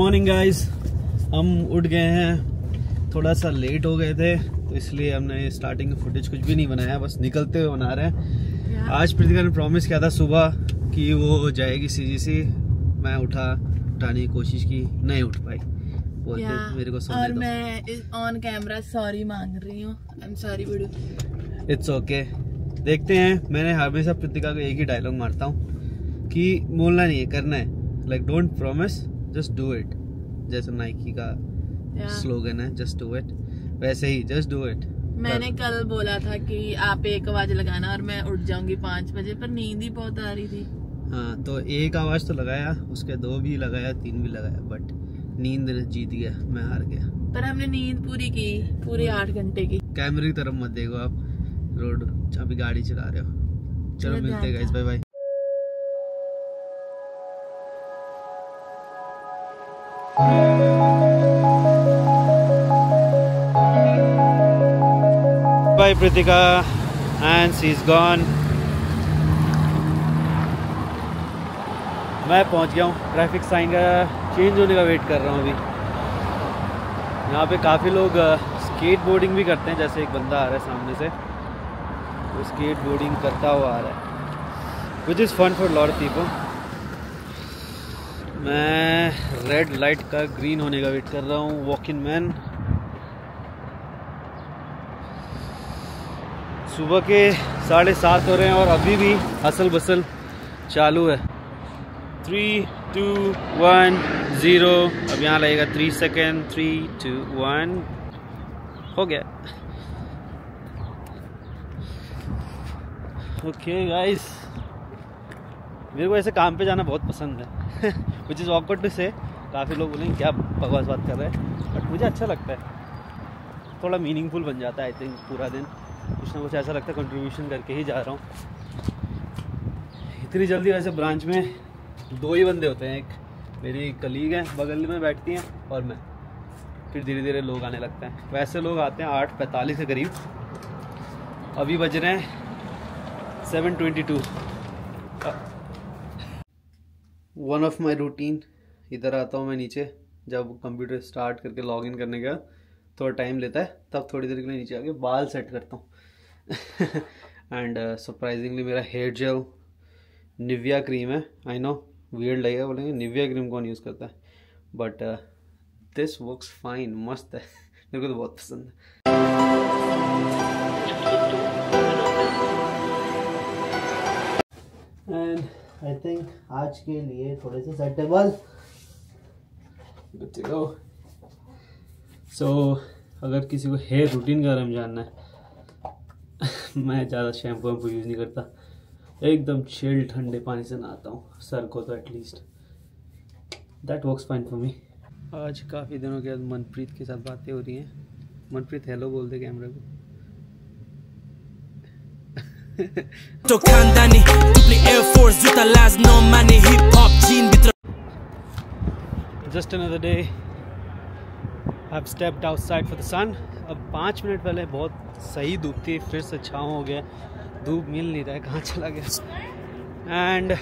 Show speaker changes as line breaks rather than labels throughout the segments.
Morning guys, हम उठ गए हैं। थोड़ा सा लेट हो गए थे तो इसलिए हमने स्टार्टिंग में फुटेज कुछ भी नहीं बनाया, बस निकलते हुए बना रहे हैं। आज प्रीतिका ने प्रॉमिस किया था सुबह कि वो जाएगी सीजीसी। मैं उठाने की कोशिश की, नहीं उठ पाई। मेरे को
और मैं ऑन कैमरा सॉरी मांग रही हूँ। आई एम सॉरी बड़ू।
It's okay. देखते हैं। मैंने हमेशा प्रीतिका को एक ही डायलॉग मारता हूँ कि बोलना नहीं है, करना है। Like don't promise, just do it. जैसे नाइकी का स्लोगन है, जस्ट डू इट, वैसे ही जस्ट डू इट।
मैंने कल बोला था कि आप 1 आवाज लगाना और मैं उठ जाऊंगी 5 बजे, पर नींद ही बहुत आ रही थी।
हाँ, तो 1 आवाज तो लगाया, उसके 2 भी लगाया, 3 भी लगाया, बट नींद जीत गया, मैं हार गया।
पर हमने नींद पूरी की, पूरी 8 घंटे की।
कैमरे की तरफ मत देखो आप, रोड अभी गाड़ी चला रहे हो। चलो मिलते हैं guys, bye bye. Bye Pritika, and she's gone. मैं पहुंच गया हूँ। ट्रैफिक साइन का चेंज होने का वेट कर रहा हूँ अभी। यहाँ पे काफ़ी लोग स्केट बोर्डिंग भी करते हैं। जैसे एक बंदा आ रहा है सामने से, वो स्केट बोर्डिंग करता हुआ आ रहा है, which is fun for lot of people. मैं रेड लाइट का ग्रीन होने का वेट कर रहा हूँ। Walk in man. सुबह के 7:30 हो रहे हैं और अभी भी हसल बसल चालू है। 3, 2, 1, 0। अब यहाँ लगेगा 3 सेकेंड। 3, 2, 1, हो गया। ओके गाइस, मेरे को ऐसे काम पे जाना बहुत पसंद है। विच इज़ ऑकवर्ड टू से। काफ़ी लोग बोलेंगे क्या बकवास बात कर रहे हैं, बट मुझे अच्छा लगता है। थोड़ा मीनिंगफुल बन जाता है आई थिंक। पूरा दिन कुछ ना कुछ ऐसा लगता है कंट्रीब्यूशन करके ही जा रहा हूँ। इतनी जल्दी वैसे ब्रांच में 2 ही बंदे होते हैं। एक मेरी कलीग है, बगल में बैठती हैं, और मैं। फिर धीरे धीरे लोग आने लगते हैं। वैसे लोग आते हैं 8:45 के करीब। अभी बज रहे हैं 7:22। वन ऑफ माई रूटीन, इधर आता हूँ मैं नीचे जब कंप्यूटर स्टार्ट करके लॉगिन करने का थोड़ा टाइम लेता है, तब थोड़ी देर के लिए नीचे आके बाल सेट करता हूँ। एंड सरप्राइजिंगली मेरा हेयर जेल निविया क्रीम है। आई नो वियर्ड लगेगा, बोलेंगे निविया क्रीम कौन यूज़ करता है, बट दिस वर्क्स फाइन। मस्त है। मेरे को तो बहुत पसंद है। एंड आई थिंक आज के लिए थोड़े से सेटेबल। Good to go. सो अगर किसी को हेयर रूटीन के बारे में जानना है, मैं ज़्यादा शैम्पू वैम्पू यूज़ नहीं करता। एकदम चिल्ड ठंडे पानी से नहाता हूँ सर को, तो at least that works fine for me. आज काफ़ी दिनों के बाद मनप्रीत के साथ बातें हो रही हैं। मनप्रीत हेलो बोल दे कैमरे को।
तो खानदानी डुप्ली एयर फोर्स जूता लाज नो माने हिप हॉप जीन बित्र।
Just another day, I have stepped outside for the sun. अब 5 मिनट पहले बहुत सही धूप थी, फिर से छाँव हो गया। धूप मिल नहीं रहा है, कहाँ चला गया। And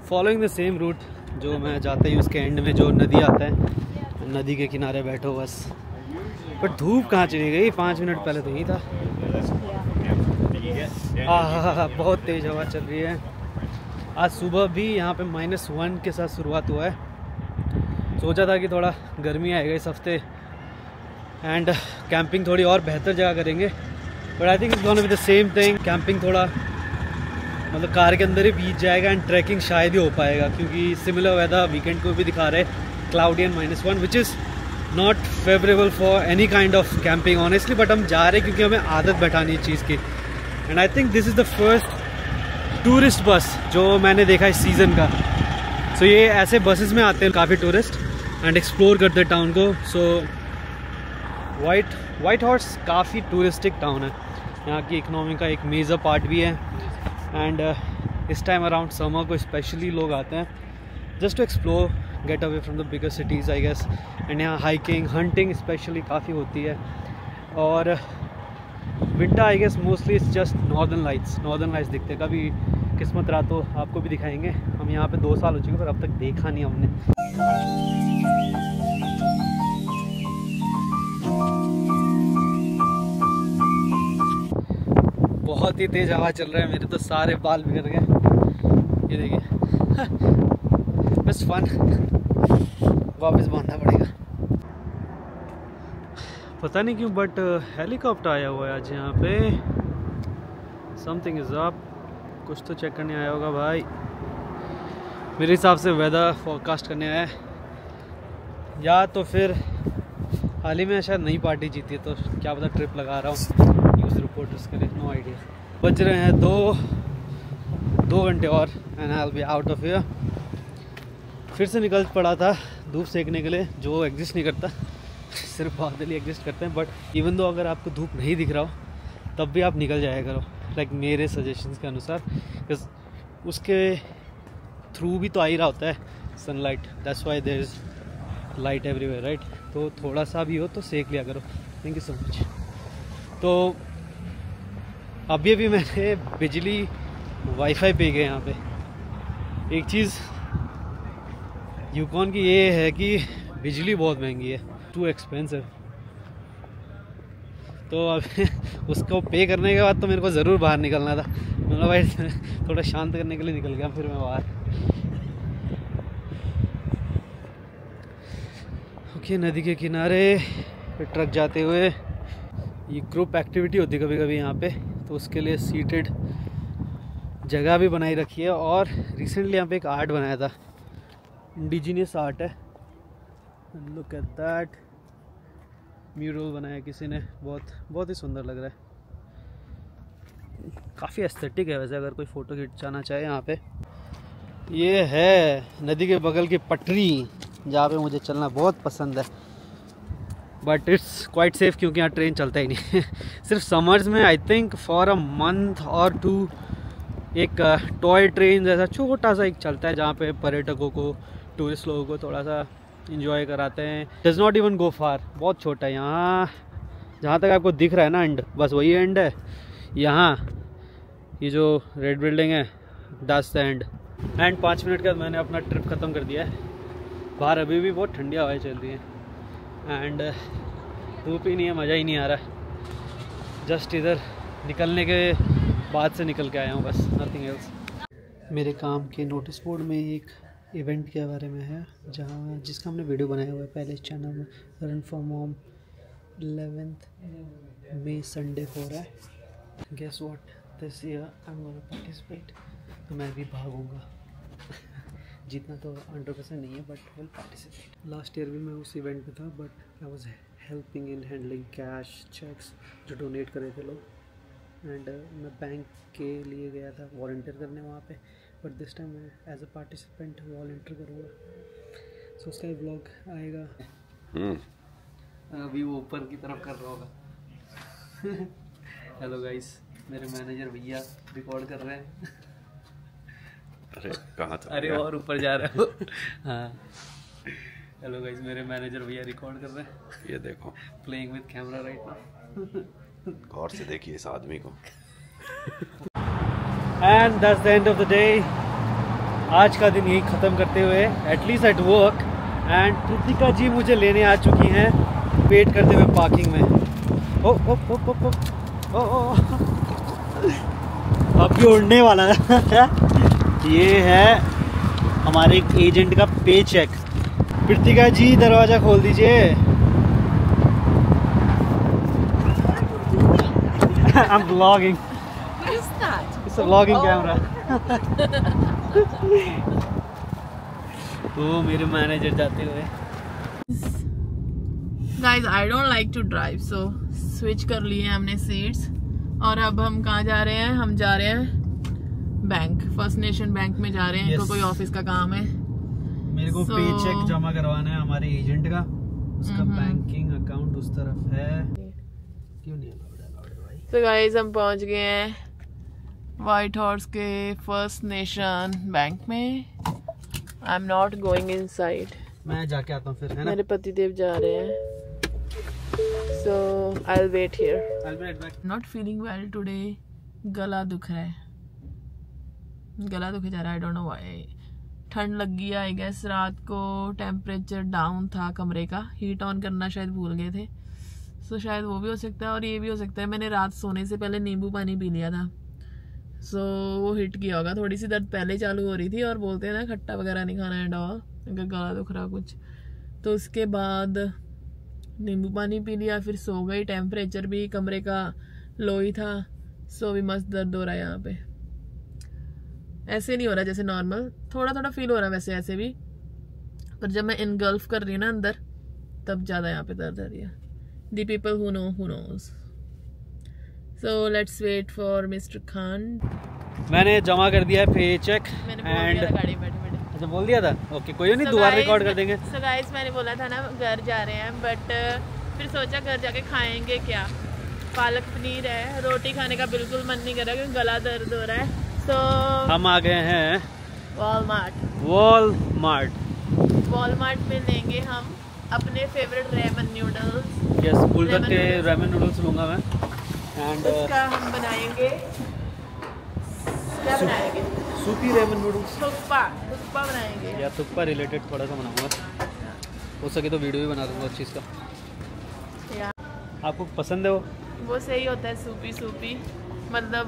following the same route जो मैं जाता ही, उसके एंड में जो नदी आता है, नदी के किनारे बैठो बस। बट धूप कहाँ चली गई, 5 मिनट पहले तो यही था। बहुत तेज़ हवा चल रही है। आज सुबह भी यहाँ पे -1 के साथ शुरुआत हुआ है। सोचा था कि थोड़ा गर्मी आएगा इस हफ्ते एंड कैंपिंग थोड़ी और बेहतर जगह करेंगे, but I think it's gonna be the same thing. Camping थोड़ा मतलब कार के अंदर ही बीत जाएगा एंड ट्रैकिंग शायद ही हो पाएगा, क्योंकि सिमिलर वेदर वीकेंड को भी दिखा रहे, cloudy and -1, which is not favourable for any kind of camping honestly. But हम जा रहे हैं क्योंकि हमें आदत बैठानी है चीज़ की। And I think this is the first tourist bus जो मैंने देखा इस सीज़न का। सो ये ऐसे बसेस में आते हैं काफ़ी टूरिस्ट एंड एक्सप्लोर करते हैं टाउन को। सो वाइट हॉर्स काफ़ी टूरिस्टिक टाउन है। यहाँ की इकनॉमी का एक मेजर पार्ट भी है। एंड इस टाइम अराउंड समर को स्पेशली लोग आते हैं just to explore, get away from the bigger cities I guess. And यहाँ हाइकिंग, हंटिंग स्पेशली काफ़ी होती है। और winter I guess mostly it's just northern lights दिखते हैं। कभी किस्मत रहा तो आपको भी दिखाएंगे। हम यहाँ पे 2 साल हो चुके पर अब तक देखा नहीं हमने। बहुत ही तेज हवा चल रहा है, मेरे तो सारे बाल बिगड़ गए। ये देखिए बस फन, वापस बांधना पड़ेगा। पता नहीं क्यों बट हेलीकॉप्टर आया हुआ है आज यहाँ पे। समथिंग इज अप, कुछ तो चेक करने आया होगा भाई। मेरे हिसाब से वेदर फोरकास्ट करने आया है, या तो फिर हाल ही में शायद नई पार्टी जीती है, तो क्या पता ट्रिप लगा रहा हूँ न्यूज़ रिपोर्टर्स के लिए, नो आइडिया। बज रहे हैं 2 घंटे और and I will be out of here. फिर से निकल पड़ा था धूप सेकने के लिए, जो एग्जिस्ट नहीं करता, सिर्फ बादल ही एग्जिस्ट करते हैं। बट इवन दो अगर आपको धूप नहीं दिख रहा हो तब भी आप निकल जाया करो, लाइक मेरे सजेशंस के अनुसार, बिकॉज उसके थ्रू भी तो आ ही रहा होता है sunlight, that's why there is light everywhere right. तो थोड़ा सा भी हो तो सेक लिया करो। Thank you so much. तो अभी भी मैंने बिजली वाईफाई पे गए यहाँ पे। एक चीज़ यूकॉन की ये है कि बिजली बहुत महंगी है, टू एक्सपेंसिव। तो अब उसको पे करने के बाद तो मेरे को ज़रूर बाहर निकलना था। मतलब भाई थोड़ा शांत करने के लिए निकल गया फिर मैं बाहर। ओके, नदी के किनारे ट्रक जाते हुए, ये ग्रुप एक्टिविटी होती है कभी कभी यहाँ पे, तो उसके लिए सीटेड जगह भी बनाई रखी है। और रिसेंटली यहाँ पे एक आर्ट बनाया था, इंडिजिनियस आर्ट है, लुक एट दैट, म्यूरल बनाया किसी ने, बहुत ही सुंदर लग रहा है, काफ़ी एस्थेटिक है वैसे अगर कोई फ़ोटो खिंचाना चाहे यहाँ पे। ये है नदी के बगल की पटरी जहाँ पे मुझे चलना बहुत पसंद है, बट इट्स क्वाइट सेफ क्योंकि यहाँ ट्रेन चलता ही नहीं सिर्फ समर्स में I think for a month और 2 एक टॉय ट्रेन जैसा छोटा सा एक चलता है, जहाँ पे पर्यटकों को, टूरिस्ट लोगों को थोड़ा सा इंजॉय कराते हैं। डज नॉट इवन गो फार, बहुत छोटा है। यहाँ जहाँ तक आपको दिख रहा है ना एंड, बस वही एंड है। यहाँ ये जो रेड बिल्डिंग है, that's the and. And 5 minute के बाद मैंने अपना ट्रिप ख़त्म कर दिया है। बाहर अभी भी बहुत ठंडी हवाएं चल रही हैं एंड धूप ही नहीं है, मज़ा ही नहीं आ रहा है। जस्ट इधर निकलने के बाद से निकल के आया हूँ बस, नथिंग एल्स। मेरे काम के नोटिस बोर्ड में एक इवेंट के बारे में है जिसका हमने वीडियो बनाया हुआ है पहले इस चैनल में, रन फॉर मॉम 11 मई संडे को हो रहा है। Guess what, this year I am gonna participate. तो मैं भी भागूंगा जितना तो 100% नहीं है but will participate. Last year भी मैं उस इवेंट में था, but I was helping in handling cash cheques जो डोनेट करे थे लोग, एंड मैं बैंक के लिए गया था वॉलंटियर करने वहाँ पे, बट दिस टाइम मैं एज अ पार्टिसिपेंट वॉलंटियर करूँगा। सो उसका व्लॉग आएगा। अभी वो ऊपर की तरफ कर रहा होगा हेलो गाइस, मेरे मैनेजर भैया रिकॉर्ड कर रहे हैं
अरे कहाँ था?
अरे और ऊपर जा रहा हो हाँ, हेलो गाइस, मेरे मैनेजर भैया रिकॉर्ड कर रहे हैं।
ये देखो,
playing with camera right now.
गौर से देखिए इस आदमी को।
And that's the end of the day. आज का दिन यही ख़त्म करते हुए at least at work, and Kritika ji मुझे लेने आ चुकी हैं वेट करते हुए पार्किंग में। ओ ओ ओ ओ ओ ओ अब भी उड़ने वाला है ये है हमारे एक एजेंट का पे चेक। कृतिका जी दरवाज़ा खोल दीजिए I'm vlogging.
What is that?
It's a vlogging camera. तो मेरे मैनेजर जाते हुए।
Guys, I don't like to drive, so switch कर लिए हमने सीट्स। और अब हम कहाँ जा रहे हैं? हम जा रहे हैं बैंक, फर्स्ट नेशन बैंक में जा रहे हैं। इनको कोई ऑफिस का काम है।
मेरे को पे चेक जमा करवाना है हमारे एजेंट का, उसका बैंकिंग अकाउंट उस तरफ है। क्यों नहीं भाई?
तो गाइस हम पहुंच गए हैं व्हाइट हॉर्स के फर्स्ट नेशन बैंक में। I am not going inside,
मैं जाके आता हूँ फिर, है ना?
मेरे पतिदेव जा रहे हैं, so I will wait here.
I'll be right back.
Not feeling well today, गला दुख रहा है, गला दुख जा रहा है। I don't know why. ठंड लग गई आई गेस। रात को टेम्परेचर डाउन था कमरे का, हीट ऑन करना शायद भूल गए थे, तो शायद वो भी हो सकता है और ये भी हो सकता है मैंने रात सोने से पहले नींबू पानी पी लिया था, सो वो हिट किया होगा। थोड़ी सी दर्द पहले चालू हो रही थी और बोलते हैं ना खट्टा वगैरह नहीं खाना है डॉल, अगर गला दुख रहा कुछ, तो उसके बाद नींबू पानी पी लिया, फिर सो गई। टेम्परेचर भी कमरे का लो ही था, सो भी मस्त दर्द हो रहा है यहाँ पे। ऐसे नहीं हो रहा जैसे नॉर्मल, थोड़ा थोड़ा फील हो रहा है वैसे ऐसे भी, पर जब मैं इनगल्फ कर रही हूँ ना अंदर तब ज़्यादा यहाँ पे दर्द आ रही है। The people who know who knows. So let's wait for mister Khan.
मैंने जमा कर दिया है पे चेक
एंड गाड़ी बैठे बैठे।
अच्छा बोल दिया था, ओके कोई नहीं, दोबारा रिकॉर्ड कर देंगे।
सो गाइस मैंने बोला था ना घर जा रहे हैं, बट फिर सोचा घर जाके खाएंगे क्या, पालक पनीर है, रोटी खाने का बिल्कुल मन नहीं कर रहा क्योंकि गला दर्द हो रहा है। सो
हम आ गए हैं
वॉलमार्ट में लेंगे हम अपने favourite ramen noodles.
Yes, bulldog के रेमन नूडल्स लूँगा मैं। एंड
उसका हम बनाएंगे, क्या बनाएंगे,
सूपी रेमन नूडल्स,
थुक्पा बनाएंगे
या थुक्पा रिलेटेड थोड़ा सा बनाऊंगा, हो सके तो वीडियो भी बना दूंगा उस चीज़ का।
या
आपको पसंद है
वो सही होता है सूपी, मतलब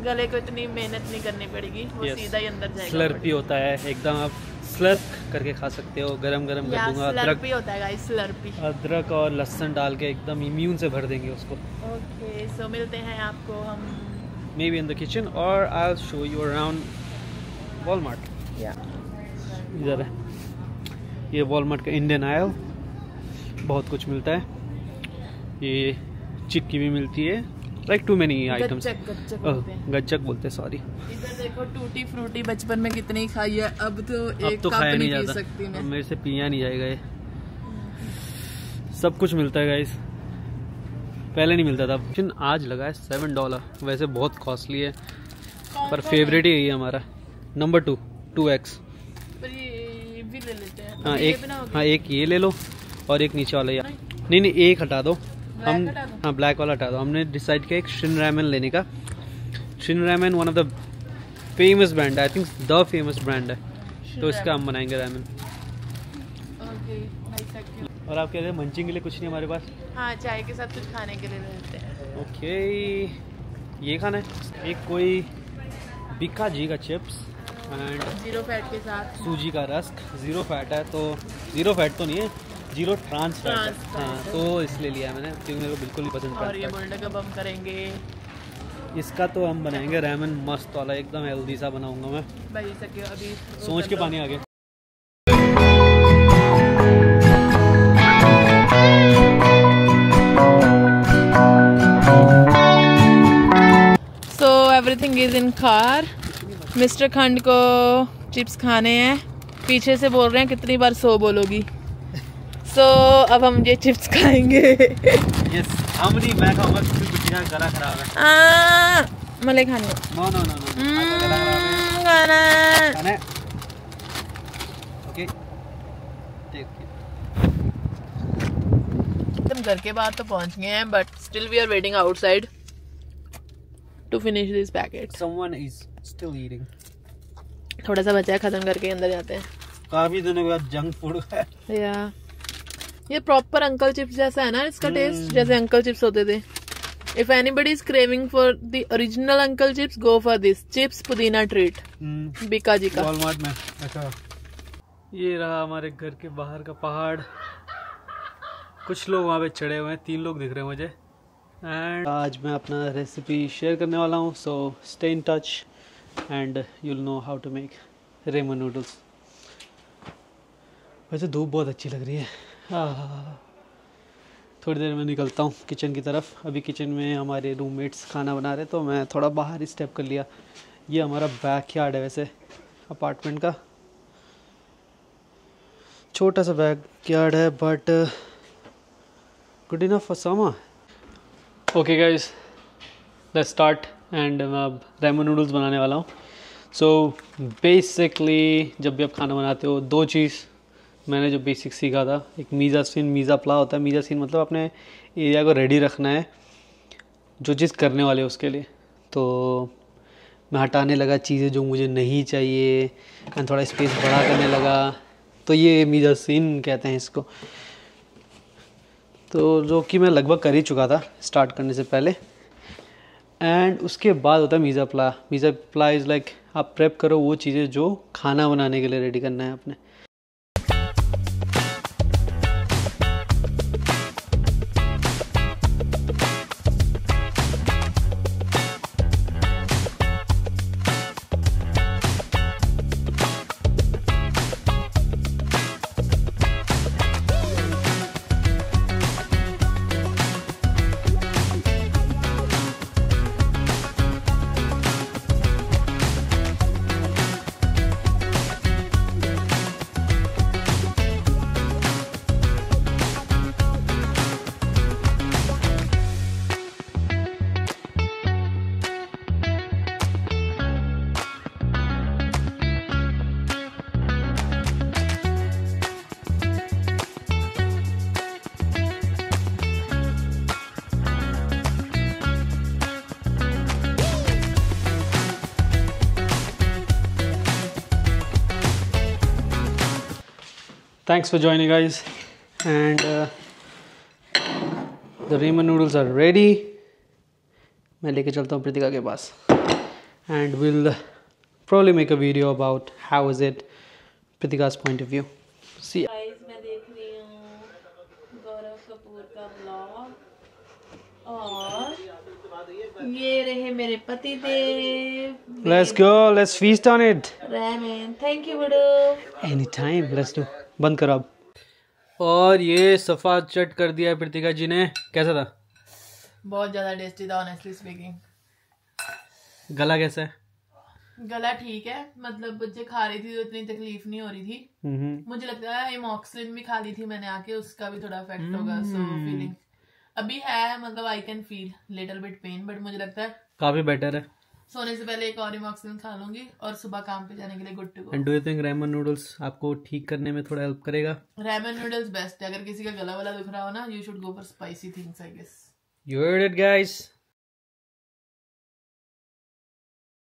गले को इतनी मेहनत नहीं करनी पड़ेगी, वो सीधा ही अंदर जाएगा।
स्लर्पी होता है एकदम, आप स्लर्प करके खा सकते हो, गरम कर दूंगा।
अदरक भी होता है गाइस, स्लर्पी,
अदरक और लहसुन डाल के एकदम इम्यून से भर देंगे उसको।
ओके, सो मिलते हैं आपको हम
maybe in the kitchen और I will show you around Walmart. इधर है ये वॉलमार्ट का इंडियन आयल, बहुत कुछ मिलता है। ये चिक्की भी मिलती है, लाइक टू मेनी आइटम्स। गच्चक बोलते हैं, सॉरी।
इधर देखो टूटी फ्रूटी बचपन में कितनी खाई है, अब तो एक कप
खाया नहीं
पी
जाता,
सकती मैं।
अब मेरे से पिया नहीं जाएगा ये। सब कुछ मिलता है गाइस, पहले नहीं मिलता था। आज लगा है $7, वैसे बहुत कॉस्टली है पर फेवरेट ही है हमारा। Number 2x।
पर ये भी ले लेते हैं।
हाँ एक ये ले लो और एक नीचे वाला यार, नहीं एक हटा दो हम, हाँ ब्लैक वाला हटा दो। हमने डिसाइड किया एक शिन रैमन लेने का। Shin Ramon one of the famous brand, I think the famous brand है, तो इसका हम बनाएंगे रैमन। और आप कह रहे हैं मंचिंग के लिए कुछ नहीं हमारे पास?
हाँ, चाय के साथ कुछ खाने के लिए लेते हैं।
ओके, ये खाना है एक कोई बिका जी का चिप्स एंड
0 फैट के साथ
सूजी का रस्क। 0 फैट है, तो 0 फैट तो नहीं है, 0 ट्रांस फैट है। हाँ, तो इसलिए लिया मैंने क्योंकि मेरे को बिल्कुल नहीं पसंद।
और ये बुलडॉग कब हम करेंगे
इसका, तो हम बनाएंगे रैमन मस्त वाला, एकदम हेल्दी सा बनाऊंगा मैं
भाई। सके अभी
सोच के पानी आ गया।
So everything is in car. Mister खंड को चिप्स खाने हैं, पीछे से बोल रहे हैं कितनी बार सो बोलोगी। सो अब हम ये चिप्स खाएंगे।
यस, हम नहीं, मैं खाऊंगा क्योंकि बिटिया का गला खराब है।
मले खाने
नो खाना है। ओके,
हम घर के बाहर तो पहुंच गए हैं, but still we are waiting outside to finish this packet.
Someone is still eating.
थोड़ा सा बचा है, खत्म करके अंदर जाते हैं।
काफी दिनों के बाद जंक फूड है
या ये प्रॉपर अंकल चिप्स जैसा है ना इसका टेस्ट, जैसे अंकल चिप्स होते थे। If anybody is craving for the original uncle chips, go for this chips पुदीना ट्रीट, बीका जी का,
वॉलमार्ट में। अच्छा, ये रहा हमारे घर के बाहर का पहाड़। कुछ लोग वहाँ पे चढ़े हुए हैं, 3 लोग दिख रहे हैं मुझे। एंड आज मैं अपना रेसिपी शेयर करने वाला हूँ, so stay in touch and you'll know how to make ramen noodles. वैसे धूप बहुत अच्छी लग रही है। थोड़ी देर में निकलता हूँ किचन की तरफ। अभी किचन में हमारे रूममेट्स खाना बना रहे, तो मैं थोड़ा बाहर ही स्टेप कर लिया। ये हमारा बैकयार्ड है वैसे अपार्टमेंट का, छोटा सा बैकयार्ड है, but good enough for summer. Okay guys, let's start. And मैं अब रेमन नूडल्स बनाने वाला हूँ। सो बेसिकली जब भी आप खाना बनाते हो, 2 चीज़ मैंने जो बेसिक सीखा था, एक मीज़ा प्ला होता है। मीज़ा सीन मतलब अपने एरिया को रेडी रखना है जो चीज़ करने वाले उसके लिए। तो मैं हटाने लगा चीज़ें जो मुझे नहीं चाहिए एंड थोड़ा स्पेस बड़ा करने लगा, तो ये मीज़ा सीन कहते हैं इसको। तो जो कि मैं लगभग कर ही चुका था स्टार्ट करने से पहले। एंड उसके बाद होता है मीज़ा प्ला। मीज़ा प्ला इज़ लाइक आप प्रेप करो वो चीज़ें जो खाना बनाने के लिए रेडी करना है अपने। Thanks for joining, guys. And the ramen noodles are ready. मैं लेके चलता हूँ प्रीतिका के पास. And we'll probably make a video about how is it Pritika's point of view. See ya.
Guys मैं देख रही हूँ गौरव कपूर का ब्लॉग और ये रहे मेरे पति देव.
Let's go. Let's feast on it.
Ramen. Thank you बड़ो.
Anytime. Let's do. बंद करो अब. और ये सफ़ा चट कर दिया है प्रीतिका जी ने. कैसा था?
बहुत ज़्यादा टेस्टी था ऑनेस्टली स्पीकिंग.
गला कैसा है?
गला ठीक है, मतलब बच्चे खा रही थी तो इतनी तकलीफ नहीं हो रही थी. मुझे लगता है एमॉक्सिलिन भी खा ली थी मैंने आके, उसका भी थोड़ा इफेक्ट होगा. सो फीलिंग अभी है, मतलब I can feel little bit pain, but मुझे लगता है
काफ़ी बेटर है.
सोने से पहले एक और एमॉक्सिलिन खा लूंगी और सुबह काम पे जाने के लिए good to go.
And do you think ramen noodles आपको ठीक करने में थोड़ा हेल्प करेगा?
रेमन नूडल्स बेस्ट है. अगर किसी का गला वाला दुख रहा हो ना, you should go for spicy things I guess.
You heard it, guys.